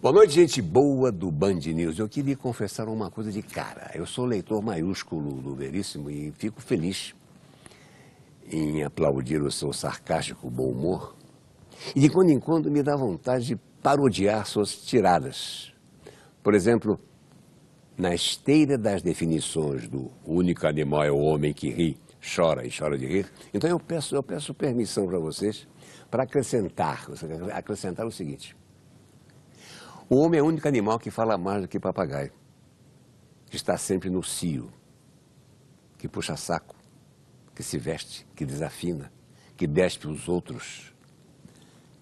Boa noite, gente boa do Band News. Eu queria confessar uma coisa de cara. Eu sou leitor maiúsculo do Veríssimo e fico feliz em aplaudir o seu sarcástico bom humor. E de quando em quando me dá vontade de parodiar suas tiradas. Por exemplo, na esteira das definições do único animal é o homem que ri, chora e chora de rir. Então eu peço permissão para vocês para acrescentar o seguinte. O homem é o único animal que fala mais do que papagaio, que está sempre no cio, que puxa saco, que se veste, que desafina, que despe os outros,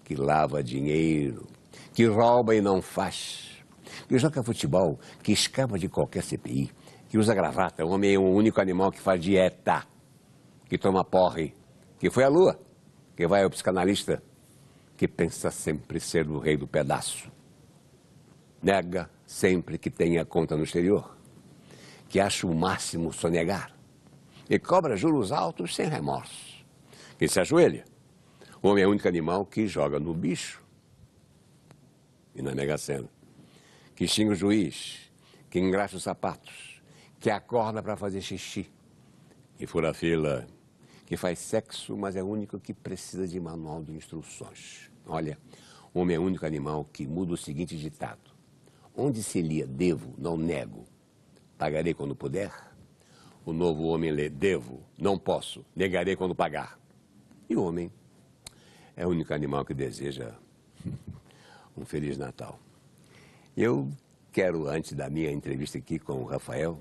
que lava dinheiro, que rouba e não faz, que joga futebol, que escapa de qualquer CPI, que usa gravata. O homem é o único animal que faz dieta, que toma porre, que foi à lua, que vai ao psicanalista, que pensa sempre ser o rei do pedaço. Nega sempre que tenha conta no exterior, que acha o máximo sonegar, e cobra juros altos sem remorso, que se ajoelha. O homem é o único animal que joga no bicho e na Mega Sena, que xinga o juiz, que engraxa os sapatos, que acorda para fazer xixi, que fura a fila, que faz sexo, mas é o único que precisa de manual de instruções. Olha, o homem é o único animal que muda o seguinte ditado. Onde se lia devo, não nego, pagarei quando puder. O novo homem lê devo, não posso, negarei quando pagar. E o homem é o único animal que deseja um Feliz Natal. Eu quero, antes da minha entrevista aqui com o Rafael,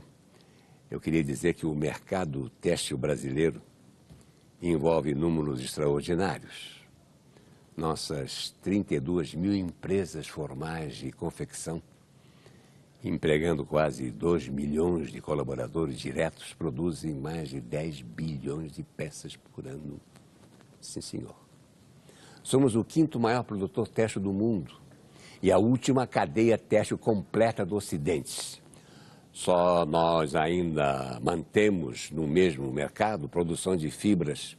eu queria dizer que o mercado têxtil brasileiro envolve números extraordinários. Nossas 32 mil empresas formais de confecção, empregando quase 2 milhões de colaboradores diretos, produzem mais de 10 bilhões de peças por ano. Sim, senhor. Somos o 5º maior produtor têxtil do mundo e a última cadeia têxtil completa do Ocidente. Só nós ainda mantemos no mesmo mercado produção de fibras,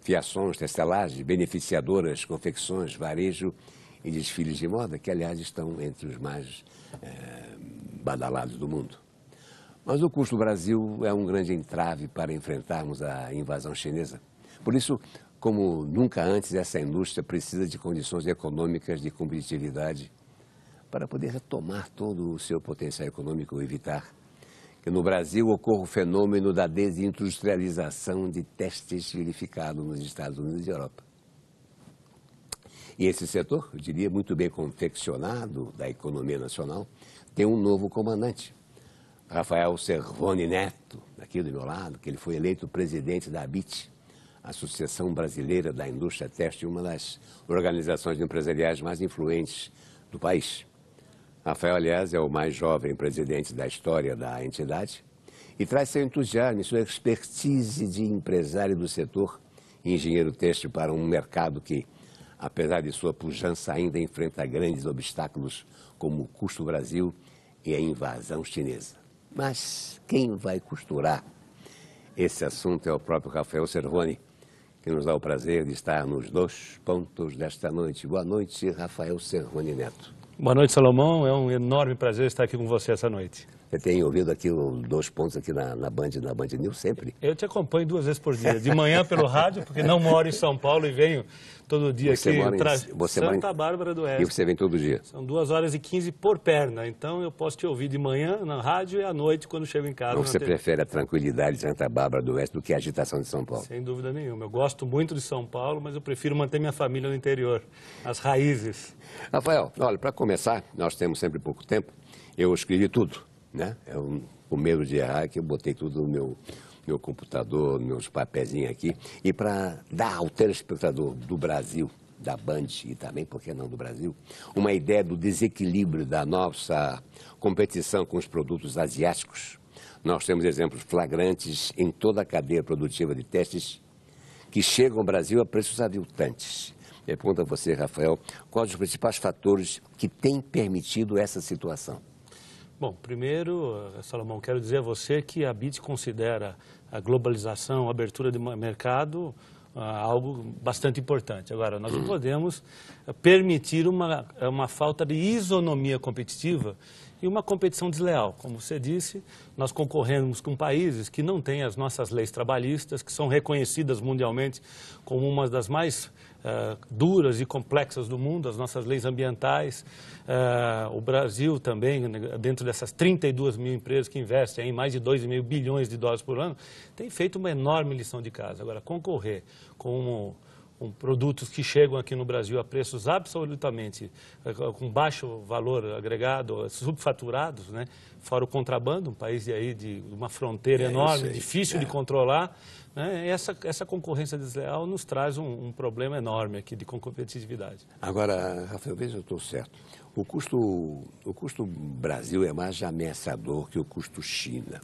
fiações, testelagens, beneficiadoras, confecções, varejo e desfiles de moda, que aliás estão entre os mais badalados do mundo. Mas o custo do Brasil é um grande entrave para enfrentarmos a invasão chinesa. Por isso, como nunca antes, essa indústria precisa de condições econômicas de competitividade para poder retomar todo o seu potencial econômico e evitar que no Brasil ocorra o fenômeno da desindustrialização de têxteis verificado nos Estados Unidos e Europa. E esse setor, eu diria, muito bem confeccionado da economia nacional, tem um novo comandante, Rafael Servoni Neto, aqui do meu lado, que ele foi eleito presidente da ABIT, Associação Brasileira da Indústria Têxtil, uma das organizações empresariais mais influentes do país. Rafael, aliás, é o mais jovem presidente da história da entidade e traz seu entusiasmo e sua expertise de empresário do setor e engenheiro têxtil para um mercado que, apesar de sua pujança, ainda enfrenta grandes obstáculos como o custo do Brasil e a invasão chinesa. Mas quem vai costurar esse assunto é o próprio Rafael Servoni, que nos dá o prazer de estar nos 2 pontos desta noite. Boa noite, Rafael Servoni Neto. Boa noite, Salomão. É um enorme prazer estar aqui com você essa noite. Você tem ouvido aqui os 2 pontos aqui na Band News sempre? Eu te acompanho 2 vezes por dia. De manhã pelo rádio, porque não moro em São Paulo e venho todo dia você aqui. Você Santa Bárbara do Oeste. E você vem todo dia? São 2 horas e 15 por perna. Então eu posso te ouvir de manhã na rádio e à noite quando chego em casa. Mas você prefere a tranquilidade de Santa Bárbara do Oeste do que a agitação de São Paulo? Sem dúvida nenhuma. Eu gosto muito de São Paulo, mas eu prefiro manter minha família no interior, as raízes. Rafael, olha, para começar, nós temos sempre pouco tempo, eu escrevi tudo, né? O medo de errar é que eu botei tudo no meu computador, meus papezinhos aqui, e para dar ao telespectador do Brasil, da Band e também, por que não, do Brasil, uma ideia do desequilíbrio da nossa competição com os produtos asiáticos. Nós temos exemplos flagrantes em toda a cadeia produtiva de testes que chegam ao Brasil a preços aviltantes. Eu pergunto a você, Rafael, quais os principais fatores que têm permitido essa situação? Bom, primeiro, Salomão, quero dizer a você que a ABIT considera a globalização, a abertura de mercado, algo bastante importante. Agora, nós não podemos permitir uma falta de isonomia competitiva e uma competição desleal. Como você disse, nós concorremos com países que não têm as nossas leis trabalhistas, que são reconhecidas mundialmente como uma das mais duras e complexas do mundo, as nossas leis ambientais. O Brasil também, dentro dessas 32 mil empresas que investem em mais de 2,5 bilhões de dólares por ano, tem feito uma enorme lição de casa. Agora, concorrer com produtos que chegam aqui no Brasil a preços absolutamente com baixo valor agregado, subfaturados, né? Fora o contrabando, um país de uma fronteira enorme, difícil de controlar, né? Essa concorrência desleal nos traz um problema enorme aqui de competitividade. Agora, Rafael, veja se eu estou certo. O custo Brasil é mais ameaçador que o custo China.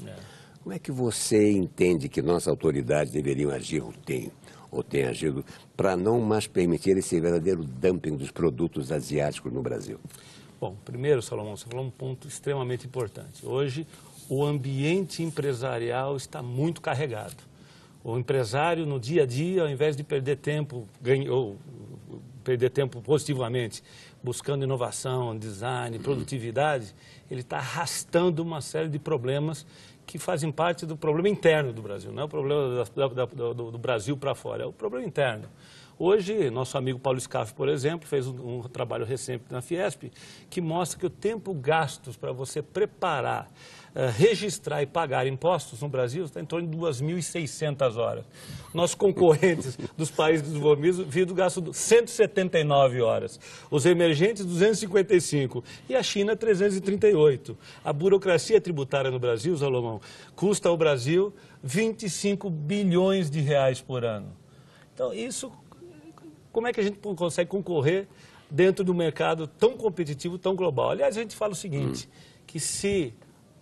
Como é que você entende que nossas autoridades deveriam agir ou têm agido para não mais permitir esse verdadeiro dumping dos produtos asiáticos no Brasil? Bom, primeiro, Salomão, você falou um ponto extremamente importante. Hoje, o ambiente empresarial está muito carregado. O empresário, no dia a dia, ao invés de perder tempo, perder tempo positivamente, buscando inovação, design, produtividade, ele está arrastando uma série de problemas que fazem parte do problema interno do Brasil, não é o problema do Brasil para fora, é o problema interno. Hoje, nosso amigo Paulo Scaff, por exemplo, fez um trabalho recente na Fiesp que mostra que o tempo gasto para você preparar, registrar e pagar impostos no Brasil está em torno de 2.600 horas. Nossos concorrentes dos países desenvolvidos gastam 179 horas. Os emergentes, 255. E a China, 338. A burocracia tributária no Brasil, Salomão, custa ao Brasil 25 bilhões de reais por ano. Então, isso... Como é que a gente consegue concorrer dentro de um mercado tão competitivo, tão global? Aliás, a gente fala o seguinte, que se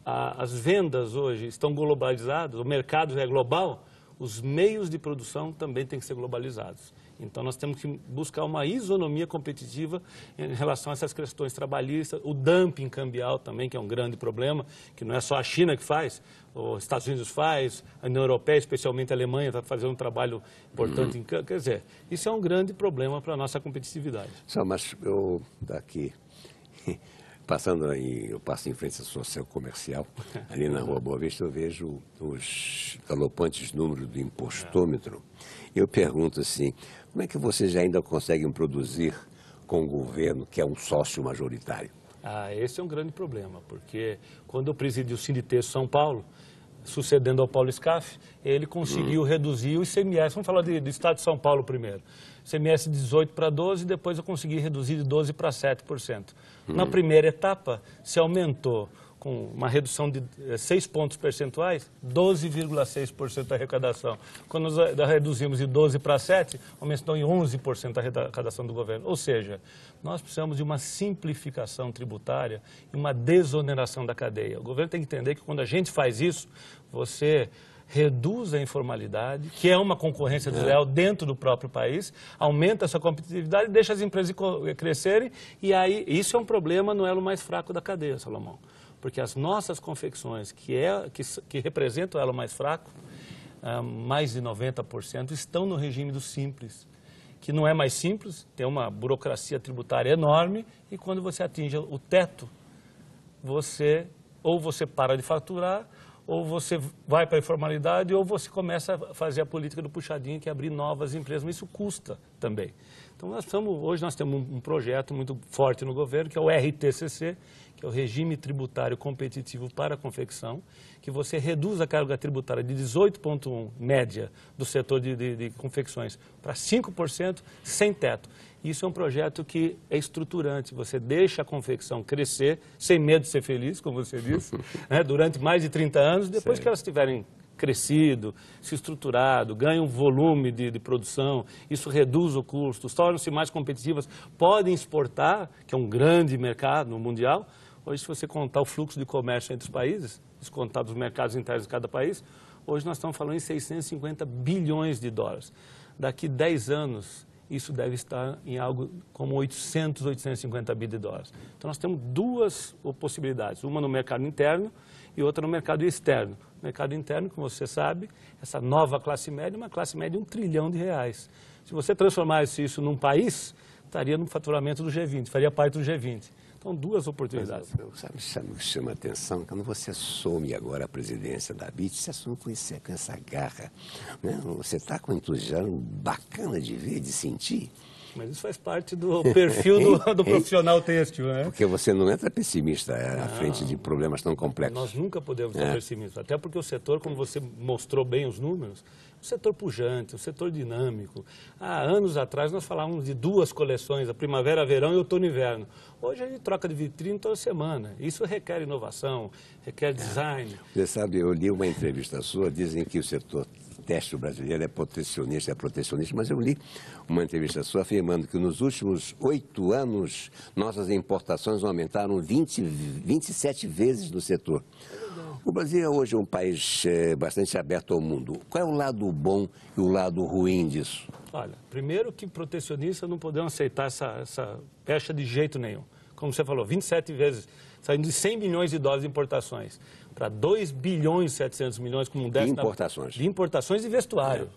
as vendas hoje estão globalizadas, o mercado é global, os meios de produção também têm que ser globalizados. Então, nós temos que buscar uma isonomia competitiva em relação a essas questões trabalhistas, o dumping cambial também, que é um grande problema, que não é só a China que faz, os Estados Unidos faz, a União Europeia, especialmente a Alemanha, está fazendo um trabalho importante. Quer dizer, isso é um grande problema para a nossa competitividade. Só, mas eu daqui... eu passo em frente à Associação Comercial, ali na Rua Boa Vista, eu vejo os galopantes números do impostômetro. Eu pergunto assim, como é que vocês ainda conseguem produzir com o governo, que é um sócio majoritário? Esse é um grande problema, porque quando eu presidi o Sinditexto São Paulo, sucedendo ao Paulo Scaff, ele conseguiu reduzir o ICMS. Vamos falar do Estado de São Paulo primeiro. ICMS de 18% para 12%, depois eu consegui reduzir de 12% para 7%. Na primeira etapa, se aumentou com uma redução de 6 pontos percentuais, 12,6% da arrecadação. Quando nós reduzimos de 12% para 7%, aumentou em 11% a arrecadação do governo. Ou seja, nós precisamos de uma simplificação tributária e uma desoneração da cadeia. O governo tem que entender que quando a gente faz isso, você reduz a informalidade, que é uma concorrência desleal dentro do próprio país, aumenta a sua competitividade, deixa as empresas crescerem, e aí isso é um problema no elo mais fraco da cadeia, Salomão. Porque as nossas confecções, que representam o elo mais fraco, mais de 90%, estão no regime do simples, que não é mais simples, tem uma burocracia tributária enorme, e quando você atinge o teto, ou você para de faturar, ou você vai para a informalidade, ou você começa a fazer a política do puxadinho, que é abrir novas empresas, mas isso custa também. Então, hoje nós temos um projeto muito forte no governo, que é o RTCC, que é o Regime Tributário Competitivo para a Confecção, que você reduz a carga tributária de 18,1% média do setor de confecções para 5% sem teto. Isso é um projeto que é estruturante, você deixa a confecção crescer, sem medo de ser feliz, como você disse, né, durante mais de 30 anos, depois que elas tiverem crescido, se estruturado, ganham volume de produção, isso reduz o custo, tornam-se mais competitivas, podem exportar, que é um grande mercado no mundial. Hoje, se você contar o fluxo de comércio entre os países, descontar dos mercados internos de cada país, hoje nós estamos falando em 650 bilhões de dólares. Daqui 10 anos, isso deve estar em algo como 800, 850 bi de dólares. Então, nós temos duas possibilidades, uma no mercado interno e outra no mercado externo. No mercado interno, como você sabe, essa nova classe média é uma classe média de R$1 trilhão. Se você transformasse isso num país, estaria no faturamento do G20, faria parte do G20. Então, duas oportunidades. Sabe o que chama a atenção? Quando você assume agora a presidência da BIT, você assume com essa garra. Né? Você está com um entusiasmo bacana de ver, de sentir. Mas isso faz parte do perfil do profissional têxtil, né? Porque você não entra pessimista à frente de problemas tão complexos. Nós nunca podemos ser pessimistas, até porque o setor, como você mostrou bem os números, um setor pujante, um setor dinâmico. Há anos atrás nós falávamos de duas coleções, a primavera, verão e outono e inverno. Hoje a gente troca de vitrine toda semana. Isso requer inovação, requer design. Você sabe, eu li uma entrevista sua, dizem que o setor têxtil brasileiro é protecionista, mas eu li uma entrevista sua afirmando que nos últimos 8 anos nossas importações aumentaram 27 vezes no setor. O Brasil é hoje um país bastante aberto ao mundo. Qual é o lado bom e o lado ruim disso? Olha, primeiro que protecionista não podemos aceitar essa pecha de jeito nenhum. Como você falou, 27 vezes, saindo de 100 milhões de dólares de importações para 2 bilhões e 700 milhões como um déficit de importações e vestuário.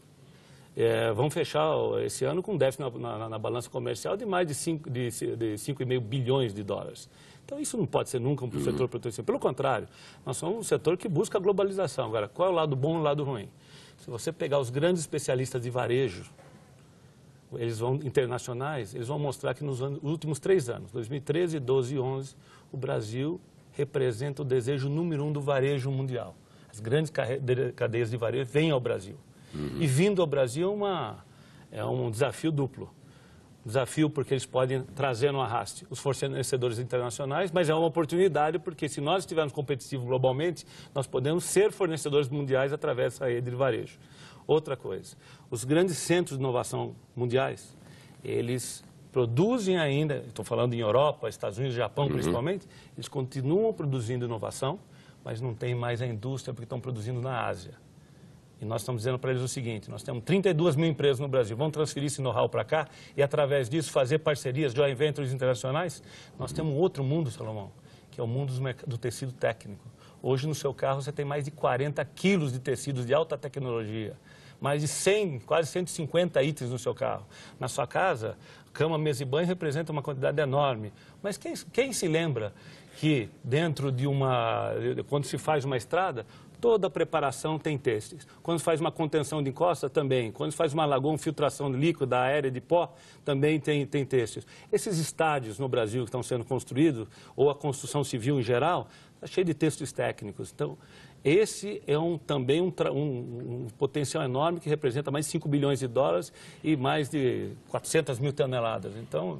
Vamos fechar esse ano com um déficit na balança comercial de mais de 5,5 bilhões de dólares. Então, isso não pode ser nunca um setor protecionista. Pelo contrário, nós somos um setor que busca a globalização. Agora, qual é o lado bom e o lado ruim? Se você pegar os grandes especialistas de varejo, internacionais, eles vão mostrar que nos últimos 3 anos, 2013, 12 e 11, o Brasil representa o desejo número 1 do varejo mundial. As grandes cadeias de varejo vêm ao Brasil. E vindo ao Brasil é um desafio duplo. Desafio porque eles podem trazer no arraste os fornecedores internacionais, mas é uma oportunidade porque se nós estivermos competitivos globalmente, nós podemos ser fornecedores mundiais através dessa rede de varejo. Outra coisa, os grandes centros de inovação mundiais, eles produzem ainda, estou falando em Europa, Estados Unidos, Japão principalmente, eles continuam produzindo inovação, mas não tem mais a indústria porque estão produzindo na Ásia. E nós estamos dizendo para eles o seguinte, nós temos 32 mil empresas no Brasil, vamos transferir esse know-how para cá e através disso fazer parcerias, joint ventures internacionais. Nós temos um outro mundo, Salomão, que é o mundo do tecido técnico. Hoje no seu carro você tem mais de 40 quilos de tecidos de alta tecnologia, mais de 100, quase 150 itens no seu carro. Na sua casa, cama, mesa e banho representa uma quantidade enorme. Mas quem se lembra que dentro de quando se faz uma estrada, toda a preparação tem têxteis. Quando se faz uma contenção de encosta, também. Quando se faz uma lagoa, filtração de líquido, aérea, de pó, também tem têxteis. Esses estádios no Brasil que estão sendo construídos, ou a construção civil em geral, está cheio de têxteis técnicos. Então, esse é também um potencial enorme que representa mais de 5 bilhões de dólares e mais de 400 mil toneladas. Então,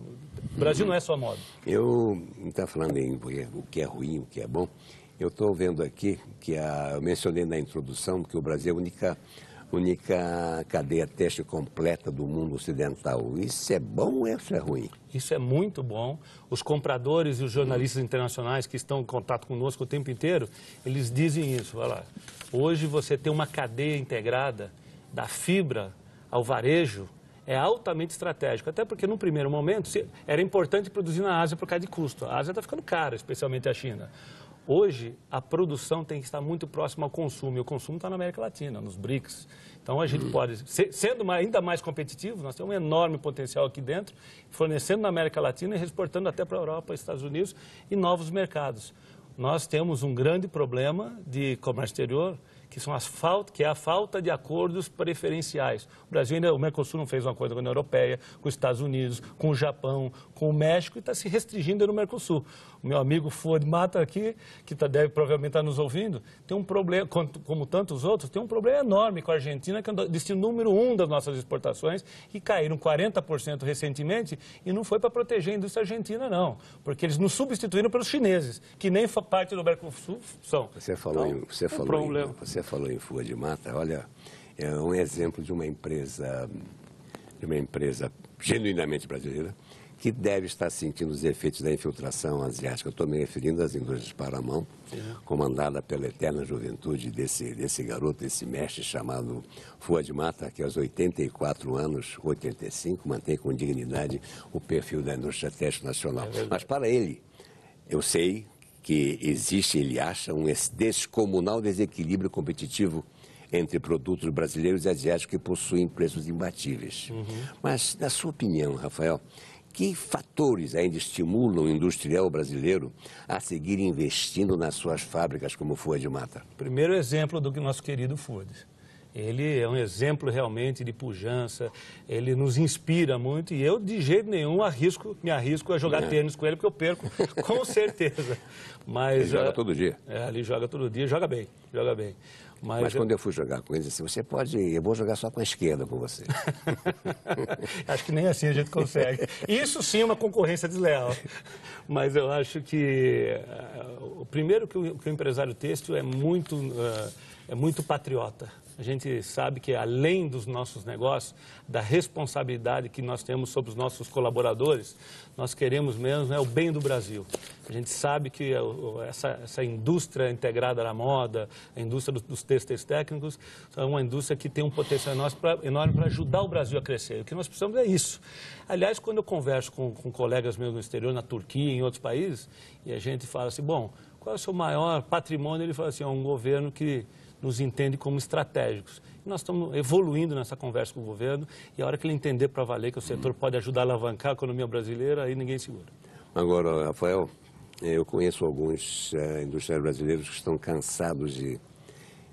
o Brasil não é só moda. Eu estava falando em o que é ruim, o que é bom. Eu estou vendo aqui que eu mencionei na introdução que o Brasil é a única cadeia têxtil completa do mundo ocidental. Isso é bom ou isso é ruim? Isso é muito bom. Os compradores e os jornalistas internacionais que estão em contato conosco o tempo inteiro, eles dizem isso. Olha lá, hoje você tem uma cadeia integrada da fibra ao varejo, é altamente estratégico, até porque, num primeiro momento, era importante produzir na Ásia por causa de custo. A Ásia está ficando cara, especialmente a China. Hoje, a produção tem que estar muito próxima ao consumo, e o consumo está na América Latina, nos BRICS. Então, a gente pode, sendo ainda mais competitivo, nós temos um enorme potencial aqui dentro, fornecendo na América Latina e exportando até para a Europa, Estados Unidos e novos mercados. Nós temos um grande problema de comércio exterior, que é a falta de acordos preferenciais. O Brasil ainda, o Mercosul não fez um acordo com a União Europeia, com os Estados Unidos, com o Japão, com o México e está se restringindo no Mercosul. O meu amigo Ford Mata aqui, que provavelmente está nos ouvindo, tem um problema, como tantos outros, tem um problema enorme com a Argentina, que é o destino número 1 das nossas exportações, e caíram 40% recentemente, e não foi para proteger a indústria argentina, não, porque eles nos substituíram pelos chineses, que nem parte do Mercosul são. Você falou em fuga de mata, olha, é um exemplo de uma empresa genuinamente brasileira, que deve estar sentindo os efeitos da infiltração asiática. Eu estou me referindo às indústrias Paramount, comandada pela eterna juventude desse garoto, desse mestre chamado Fuad Mata, que aos 84 anos, 85, mantém com dignidade o perfil da indústria têxtil nacional. Mas para ele, eu sei que existe, ele acha, um descomunal desequilíbrio competitivo entre produtos brasileiros e asiáticos que possuem preços imbatíveis. Mas, na sua opinião, Rafael, que fatores ainda estimulam o industrial brasileiro a seguir investindo nas suas fábricas como Fuad Mata? Primeiro exemplo do que nosso querido Fuad. Ele é um exemplo realmente de pujança, ele nos inspira muito e eu de jeito nenhum me arrisco a jogar tênis com ele, porque eu perco, com certeza. Mas, ele joga todo dia? Ele joga todo dia, joga bem, joga bem. Mas quando eu fui jogar com ele, assim, você pode, eu vou jogar só com a esquerda com você. Acho que nem assim a gente consegue. Isso sim é uma concorrência desleal. Mas eu acho que, o primeiro que o empresário têxtil é muito patriota. A gente sabe que, além dos nossos negócios, da responsabilidade que nós temos sobre os nossos colaboradores, nós queremos mesmo o bem do Brasil. A gente sabe que essa indústria integrada na moda, a indústria dos têxteis técnicos, é uma indústria que tem um potencial enorme para ajudar o Brasil a crescer. O que nós precisamos é isso. Aliás, quando eu converso com colegas meus no exterior, na Turquia, em outros países, e a gente fala assim, bom, qual é o seu maior patrimônio? Ele fala assim, é um governo que nos entende como estratégicos. E nós estamos evoluindo nessa conversa com o governo e a hora que ele entender para valer que o setor pode ajudar a alavancar a economia brasileira, aí ninguém segura. Agora, Rafael, eu conheço alguns industriais brasileiros que estão cansados de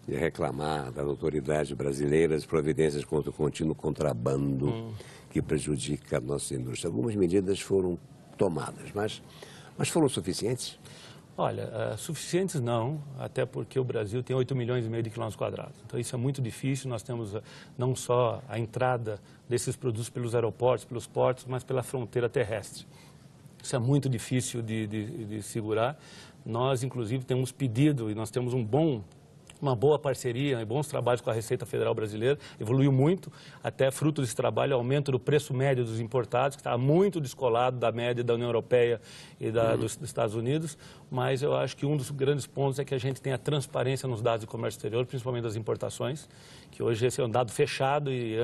reclamar das autoridades brasileiras providências contra o contínuo contrabando que prejudica a nossa indústria. Algumas medidas foram tomadas, mas foram suficientes? Olha, suficientes não, até porque o Brasil tem 8,5 milhões de quilômetros quadrados. Então isso é muito difícil, nós temos não só a entrada desses produtos pelos aeroportos, pelos portos, mas pela fronteira terrestre. Isso é muito difícil de segurar. Nós, inclusive, temos pedido e nós temos uma boa parceria e bons trabalhos com a Receita Federal Brasileira, evoluiu muito, até fruto desse trabalho, aumento do preço médio dos importados, que está muito descolado da média da União Europeia e dos Estados Unidos, mas eu acho que um dos grandes pontos é que a gente tem a transparência nos dados de comércio exterior, principalmente das importações, que hoje esse é um dado fechado e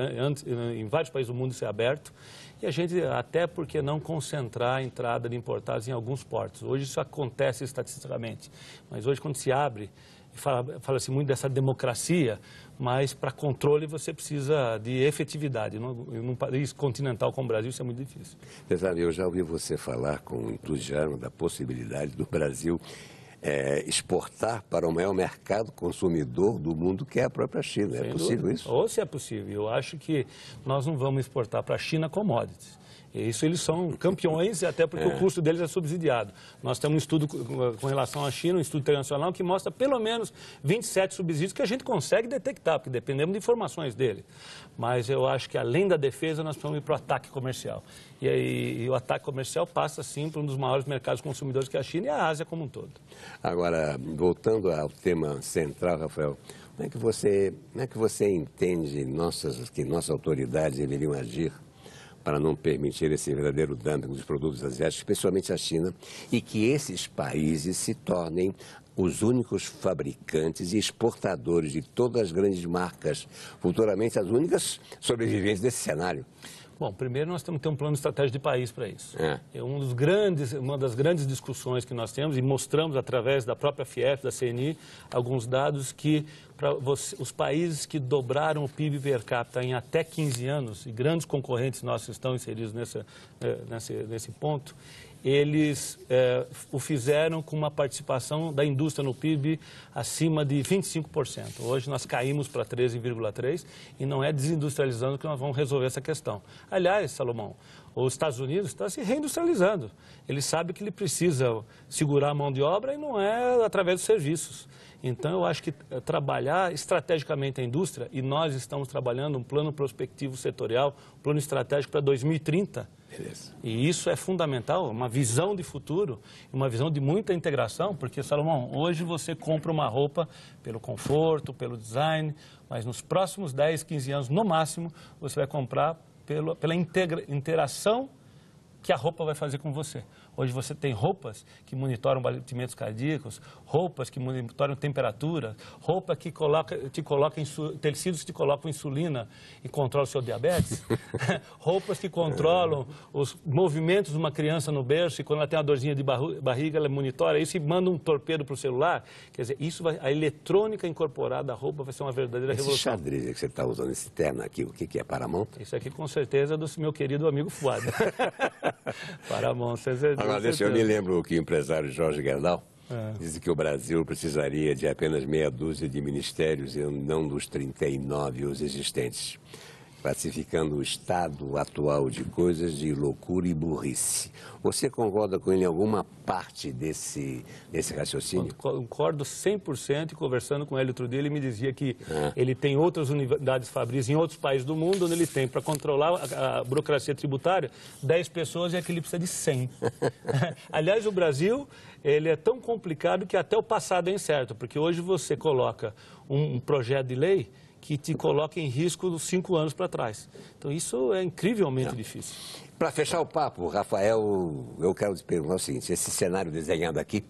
em vários países do mundo isso é aberto, e a gente, até porque não concentrar a entrada de importados em alguns portos. Hoje isso acontece estatisticamente, mas hoje quando se abre, fala-se muito dessa democracia, mas para controle você precisa de efetividade. Num país continental como o Brasil, isso é muito difícil. Você sabe, eu já ouvi você falar com entusiasmo da possibilidade do Brasil exportar para o maior mercado consumidor do mundo, que é a própria China. É possível isso? Ou se é possível. Eu acho que nós não vamos exportar para a China commodities. Isso eles são campeões, até porque o custo deles é subsidiado. Nós temos um estudo com relação à China, um estudo internacional, que mostra pelo menos 27 subsídios que a gente consegue detectar, porque dependemos de informações dele. Mas eu acho que, além da defesa, nós precisamos ir para o ataque comercial. E o ataque comercial passa, sim, por um dos maiores mercados consumidores, que é a China e a Ásia como um todo. Agora, voltando ao tema central, Rafael, como é que você entende que nossas autoridades deveriam agir para não permitir esse verdadeiro dumping dos produtos asiáticos, especialmente a China, e que esses países se tornem os únicos fabricantes e exportadores de todas as grandes marcas, futuramente as únicas sobreviventes desse cenário? Bom, primeiro nós temos que ter um plano estratégico de país para isso. Uma das grandes discussões que nós temos, e mostramos através da própria FIEF, da CNI, alguns dados que os países que dobraram o PIB per capita em até 15 anos, e grandes concorrentes nossos estão inseridos nesse ponto, eles o fizeram com uma participação da indústria no PIB acima de 25%. Hoje nós caímos para 13,3% e não é desindustrializando que nós vamos resolver essa questão. Aliás, Salomão, os Estados Unidos estão se reindustrializando. Ele sabe que ele precisa segurar a mão de obra e não é através dos serviços. Então, eu acho que trabalhar estrategicamente a indústria, e nós estamos trabalhando um plano prospectivo setorial, um plano estratégico para 2030. Beleza. E isso é fundamental, uma visão de futuro, uma visão de muita integração, porque, Salomão, hoje você compra uma roupa pelo conforto, pelo design, mas nos próximos 10, 15 anos, no máximo, você vai comprar pela interação que a roupa vai fazer com você. Hoje você tem roupas que monitoram batimentos cardíacos, roupas que monitoram temperatura, roupa que tecidos que te colocam insulina e controlam o seu diabetes, roupas que controlam os movimentos de uma criança no berço e quando ela tem uma dorzinha de barriga, ela monitora isso e manda um torpedo para o celular. Quer dizer, a eletrônica incorporada à roupa vai ser uma verdadeira revolução. Esse xadrez que você está usando, esse terno aqui, o que é Paramount? Isso aqui com certeza é do meu querido amigo Fuad. Paramount, certeza. Agora, deixa eu me lembro que o empresário Jorge Gerdau disse que o Brasil precisaria de apenas meia dúzia de ministérios e não dos 39 os existentes, classificando o estado atual de coisas de loucura e burrice. Você concorda com ele em alguma parte desse raciocínio? Concordo 100% e conversando com ele outro dia, ele me dizia que ele tem outras unidades fabris em outros países do mundo, onde ele tem para controlar a burocracia tributária 10 pessoas e aqui ele precisa de 100. Aliás, o Brasil ele é tão complicado que até o passado é incerto, porque hoje você coloca um projeto de lei que te coloca em risco 5 anos para trás. Então, isso é incrivelmente difícil. Para fechar o papo, Rafael, eu quero te perguntar o seguinte, esse cenário desenhado aqui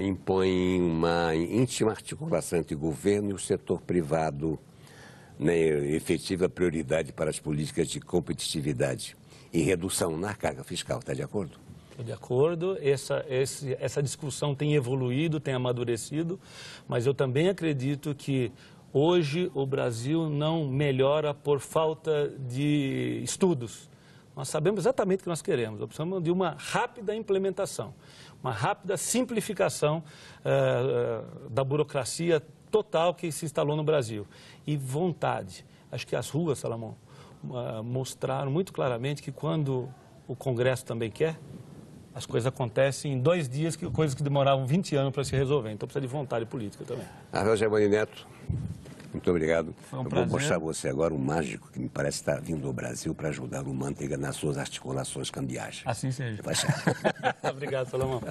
impõe uma íntima articulação entre o governo e o setor privado, né, efetiva prioridade para as políticas de competitividade e redução na carga fiscal, está de acordo? Estou de acordo, essa discussão tem evoluído, tem amadurecido, mas eu também acredito que hoje o Brasil não melhora por falta de estudos. Nós sabemos exatamente o que nós queremos, nós precisamos de uma rápida implementação, uma rápida simplificação da burocracia total que se instalou no Brasil. E vontade. Acho que as ruas, Salomão, mostraram muito claramente que quando o Congresso também quer, as coisas acontecem em 2 dias, coisas que demoravam 20 anos para se resolver. Então precisa de vontade política também. Rafael Germani Neto, muito obrigado. Foi um Eu prazer. vou mostrar a você agora um mágico que me parece estar vindo ao Brasil para ajudar o Manteiga nas suas articulações cambiais. Assim seja. Vai ser. Obrigado, Salomão.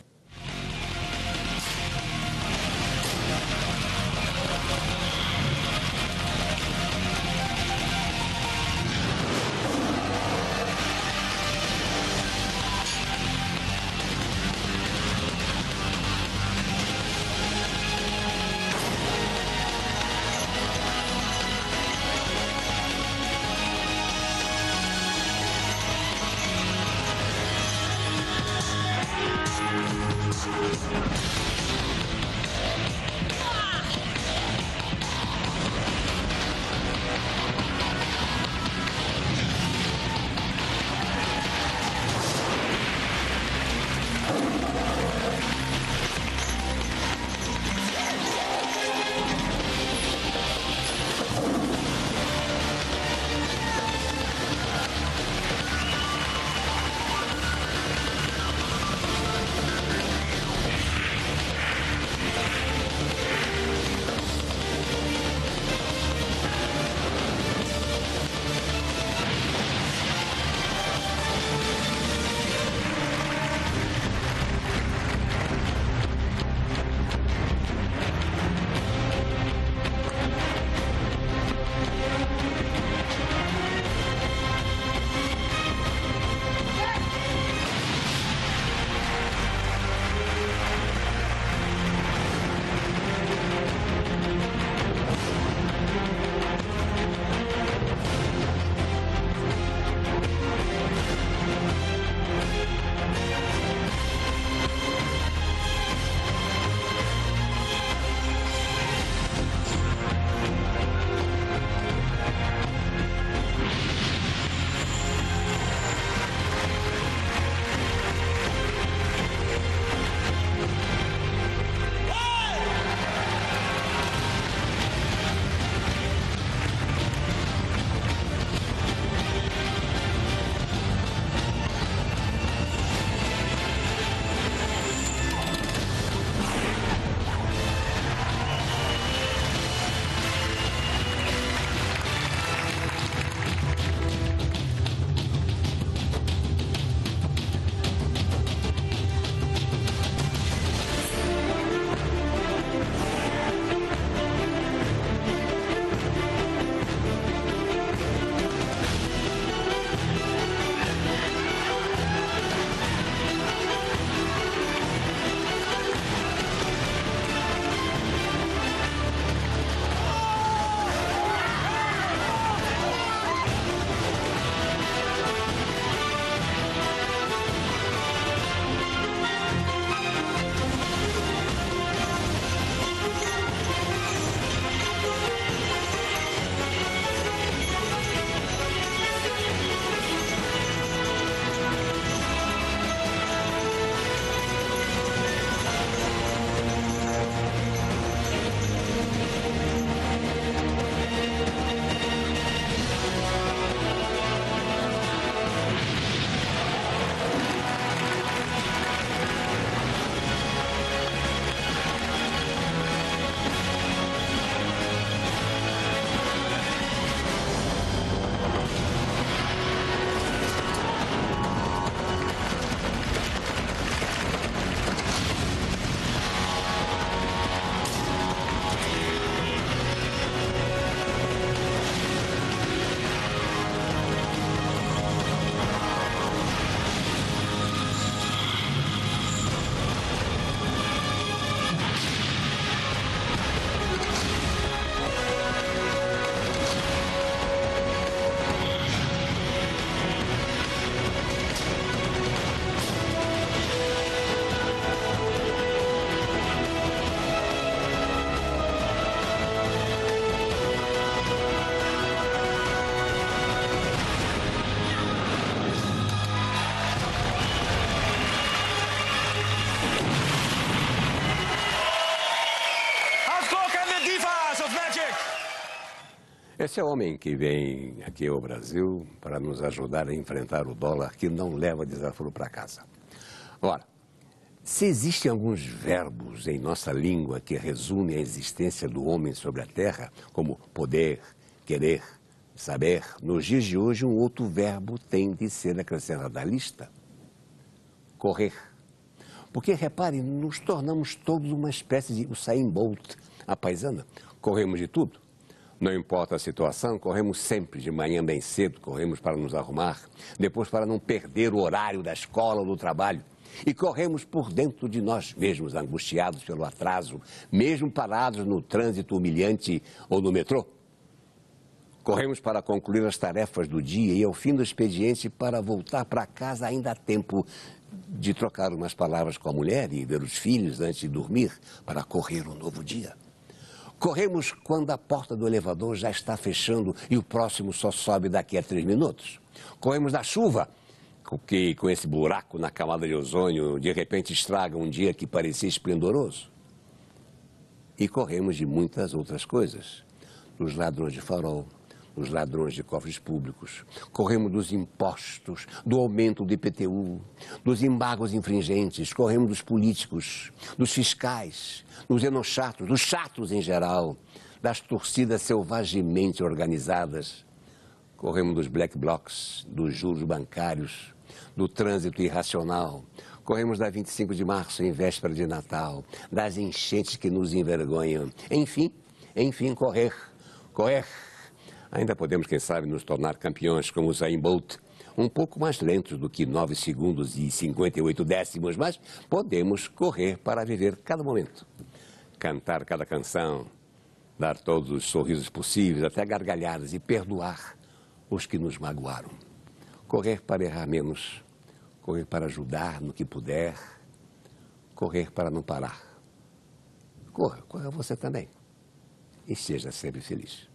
Esse é o homem que vem aqui ao Brasil para nos ajudar a enfrentar o dólar que não leva desaforo para casa. Ora, se existem alguns verbos em nossa língua que resumem a existência do homem sobre a terra, como poder, querer, saber, nos dias de hoje um outro verbo tem de ser acrescentado à lista: correr. Porque, repare, nos tornamos todos uma espécie de Usain Bolt, a paisana. Corremos de tudo. Não importa a situação, corremos sempre de manhã bem cedo, corremos para nos arrumar, depois para não perder o horário da escola ou do trabalho. E corremos por dentro de nós mesmos, angustiados pelo atraso, mesmo parados no trânsito humilhante ou no metrô. Corremos para concluir as tarefas do dia e, ao fim do expediente, para voltar para casa ainda há tempo de trocar umas palavras com a mulher e ver os filhos antes de dormir, para correr um novo dia. Corremos quando a porta do elevador já está fechando e o próximo só sobe daqui a 3 minutos. Corremos da chuva, que com esse buraco na camada de ozônio, de repente estraga um dia que parecia esplendoroso. E corremos de muitas outras coisas, dos ladrões de farol, dos ladrões de cofres públicos, corremos dos impostos, do aumento do IPTU, dos embargos infringentes, corremos dos políticos, dos fiscais, dos enochatos, dos chatos em geral, das torcidas selvagemente organizadas, corremos dos black blocs, dos juros bancários, do trânsito irracional, corremos da 25 de março em véspera de Natal, das enchentes que nos envergonham, enfim, correr. Ainda podemos, quem sabe, nos tornar campeões como o Usain Bolt, um pouco mais lentos do que 9 segundos e 58 décimos, mas podemos correr para viver cada momento, cantar cada canção, dar todos os sorrisos possíveis, até gargalhadas, e perdoar os que nos magoaram. Correr para errar menos, correr para ajudar no que puder, correr para não parar. Corra você também e seja sempre feliz.